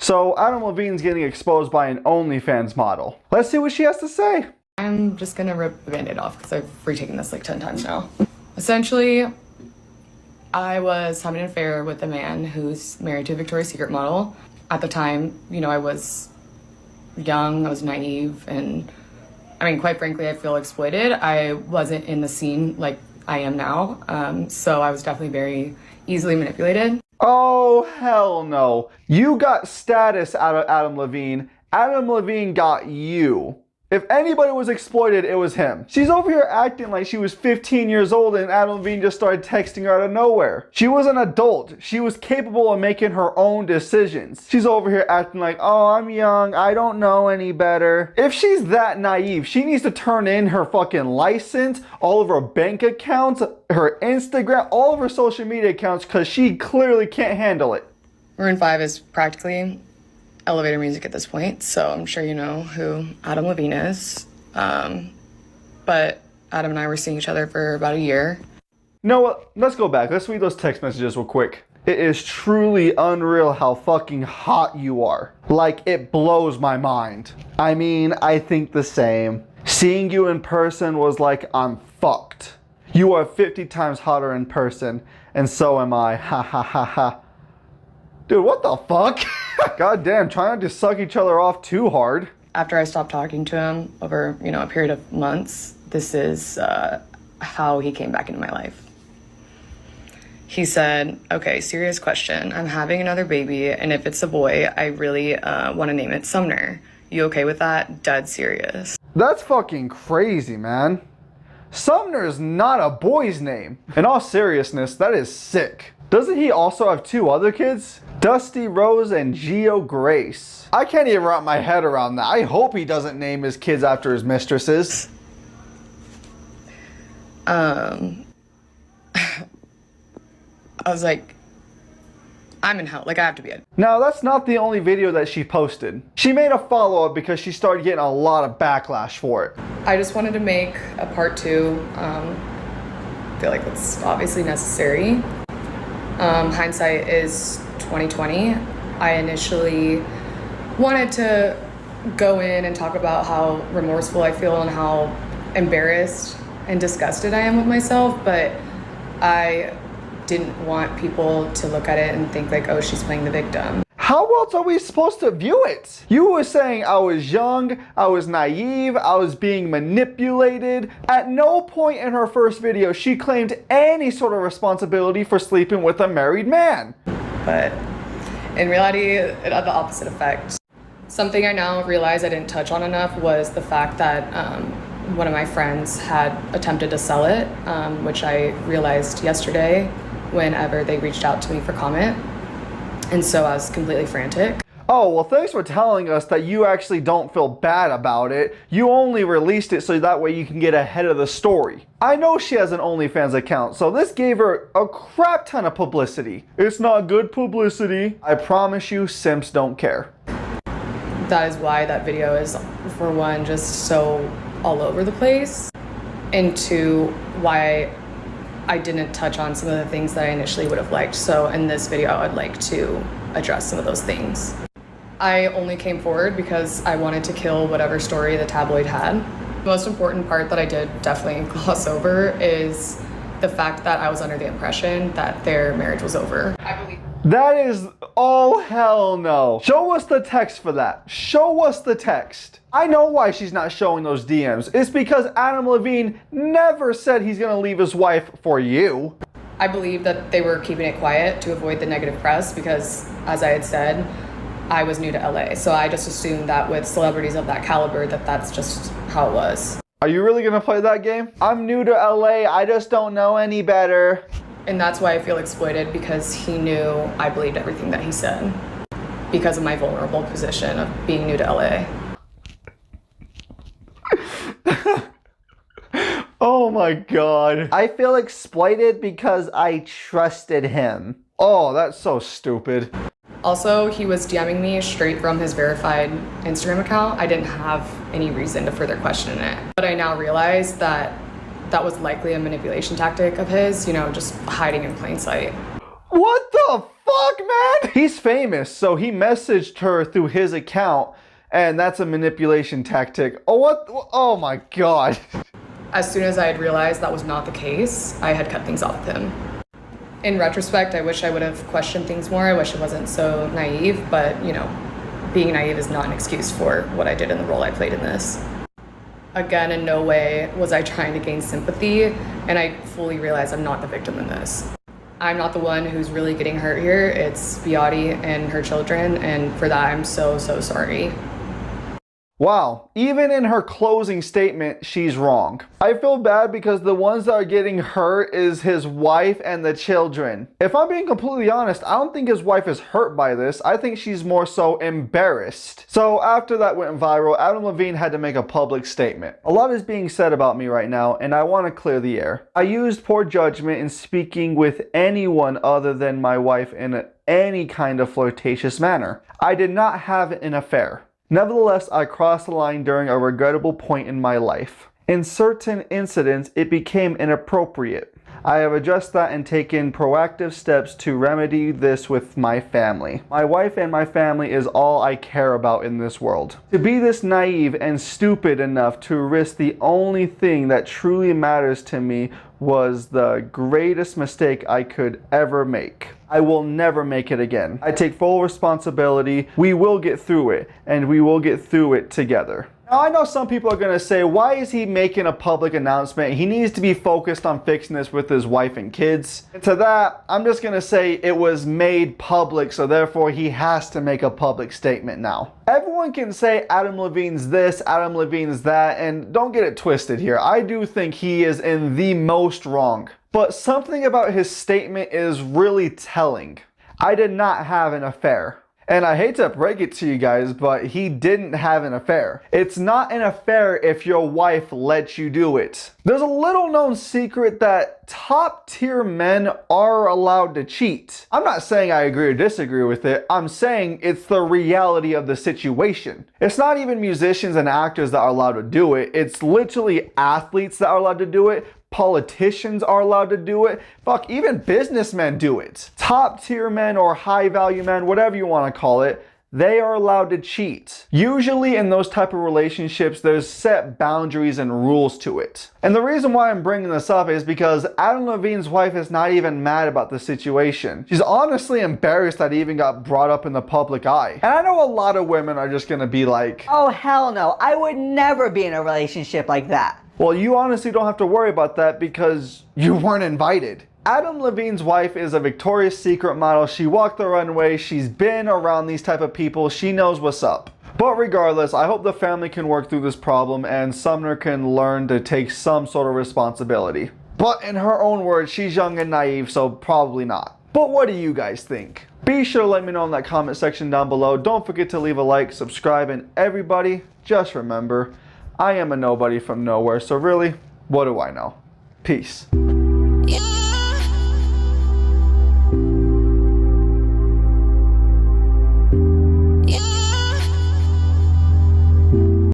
So Adam Levine's getting exposed by an OnlyFans model. Let's see what she has to say. I'm just gonna rip the Band-Aid off because I've retaken this like 10 times now. Essentially, I was having an affair with a man who's married to a Victoria's Secret model. At the time, you know, I was young, I was naive, and I mean, quite frankly, I feel exploited. I wasn't in the scene like I am now, so I was definitely very easily manipulated. Oh, hell no. You got status out of Adam Levine. Adam Levine got you. If anybody was exploited, it was him. She's over here acting like she was 15 years old and Adam Levine just started texting her out of nowhere. She was an adult. She was capable of making her own decisions. She's over here acting like, oh, I'm young, I don't know any better. If she's that naive, she needs to turn in her fucking license, all of her bank accounts, her Instagram, all of her social media accounts, because she clearly can't handle it. Maroon 5 is practically elevator music at this point, so I'm sure you know who Adam Levine is. But Adam and I were seeing each other for about a year. No, let's go back. Let's read those text messages real quick. It is truly unreal how fucking hot you are. Like, it blows my mind. I mean, I think the same. Seeing you in person was like, I'm fucked. You are 50 times hotter in person, and so am I. Ha ha ha ha. Dude, what the fuck? God damn, try not to suck each other off too hard. After I stopped talking to him over, you know, a period of months, this is how he came back into my life. He said, okay, serious question. I'm having another baby, and if it's a boy, I really want to name it Sumner. You okay with that? Dead serious. That's fucking crazy, man. Sumner is not a boy's name. In all seriousness, that is sick. Doesn't he also have 2 other kids? Dusty Rose and Geo Grace. I can't even wrap my head around that. I hope he doesn't name his kids after his mistresses. I was like, I'm in hell. Like, I have to be in. Now, that's not the only video that she posted. She made a follow-up because she started getting a lot of backlash for it. I just wanted to make a part 2. I feel like it's obviously necessary. Hindsight is 2020. I initially wanted to go in and talk about how remorseful I feel and how embarrassed and disgusted I am with myself, but I didn't want people to look at it and think like, oh, she's playing the victim. How else are we supposed to view it? You were saying I was young, I was naive, I was being manipulated. At no point in her first video she claimed any sort of responsibility for sleeping with a married man. But in reality, it had the opposite effect. Something I now realize I didn't touch on enough was the fact that one of my friends had attempted to sell it, which I realized yesterday whenever they reached out to me for comment. And so I was completely frantic. Oh, well, thanks for telling us that you actually don't feel bad about it. You only released it so that way you can get ahead of the story. I know she has an OnlyFans account, so this gave her a crap ton of publicity. It's not good publicity. I promise you, simps don't care. That is why that video is, for one, just so all over the place, and 2, why I didn't touch on some of the things that I initially would have liked. So in this video, I would like to address some of those things. I only came forward because I wanted to kill whatever story the tabloid had. The most important part that I did definitely gloss over is the fact that I was under the impression that their marriage was over. I believe that is, oh hell no. Show us the text for that. Show us the text. I know why she's not showing those DMs. It's because Adam Levine never said he's gonna leave his wife for you. I believe that they were keeping it quiet to avoid the negative press because, as I had said, I was new to LA. So I just assumed that with celebrities of that caliber, that that's just how it was. Are you really gonna play that game? I'm new to LA, I just don't know any better. And that's why I feel exploited, because he knew I believed everything that he said because of my vulnerable position of being new to LA. Oh my god. I feel exploited because I trusted him. Oh, that's so stupid. Also, he was DMing me straight from his verified Instagram account. I didn't have any reason to further question it. But I now realize that that was likely a manipulation tactic of his, you know, just hiding in plain sight. What the fuck, man? He's famous, so he messaged her through his account, and that's a manipulation tactic. Oh, what? Oh my God. As soon as I had realized that was not the case, I had cut things off with him. In retrospect, I wish I would have questioned things more. I wish I wasn't so naive, but you know, being naive is not an excuse for what I did in the role I played in this. Again, in no way was I trying to gain sympathy, and I fully realize I'm not the victim in this. I'm not the one who's really getting hurt here. It's Beati and her children, and for that, I'm so sorry. Wow, even in her closing statement, she's wrong. I feel bad because the ones that are getting hurt is his wife and the children. If I'm being completely honest, I don't think his wife is hurt by this. I think she's more so embarrassed. So after that went viral, Adam Levine had to make a public statement. A lot is being said about me right now, and I want to clear the air. I used poor judgment in speaking with anyone other than my wife in any kind of flirtatious manner. I did not have an affair. Nevertheless, I crossed the line during a regrettable point in my life. In certain incidents, it became inappropriate. I have addressed that and taken proactive steps to remedy this with my family. My wife and my family is all I care about in this world. To be this naive and stupid enough to risk the only thing that truly matters to me was the greatest mistake I could ever make. I will never make it again. I take full responsibility. We will get through it, and we will get through it together. Now, I know some people are going to say, why is he making a public announcement? He needs to be focused on fixing this with his wife and kids. And to that, I'm just going to say it was made public, so therefore he has to make a public statement now. Everyone can say Adam Levine's this, Adam Levine's that, and don't get it twisted here. I do think he is in the most wrong. But something about his statement is really telling. I did not have an affair. And I hate to break it to you guys, but he didn't have an affair. It's not an affair if your wife lets you do it. There's a little known secret that top tier men are allowed to cheat. I'm not saying I agree or disagree with it. I'm saying it's the reality of the situation. It's not even musicians and actors that are allowed to do it. It's literally athletes that are allowed to do it. Politicians are allowed to do it. Fuck, even businessmen do it. Top tier men or high value men, whatever you want to call it, they are allowed to cheat. Usually in those type of relationships, there's set boundaries and rules to it. And the reason why I'm bringing this up is because Adam Levine's wife is not even mad about the situation. She's honestly embarrassed that it even got brought up in the public eye. And I know a lot of women are just gonna be like, oh hell no, I would never be in a relationship like that. Well, you honestly don't have to worry about that because you weren't invited. Adam Levine's wife is a Victoria's Secret model. She walked the runway. She's been around these type of people. She knows what's up. But regardless, I hope the family can work through this problem and Sumner can learn to take some sort of responsibility. But in her own words, she's young and naive, so probably not. But what do you guys think? Be sure to let me know in that comment section down below. Don't forget to leave a like, subscribe, and everybody, just remember, I am a nobody from nowhere, so really, what do I know? Peace.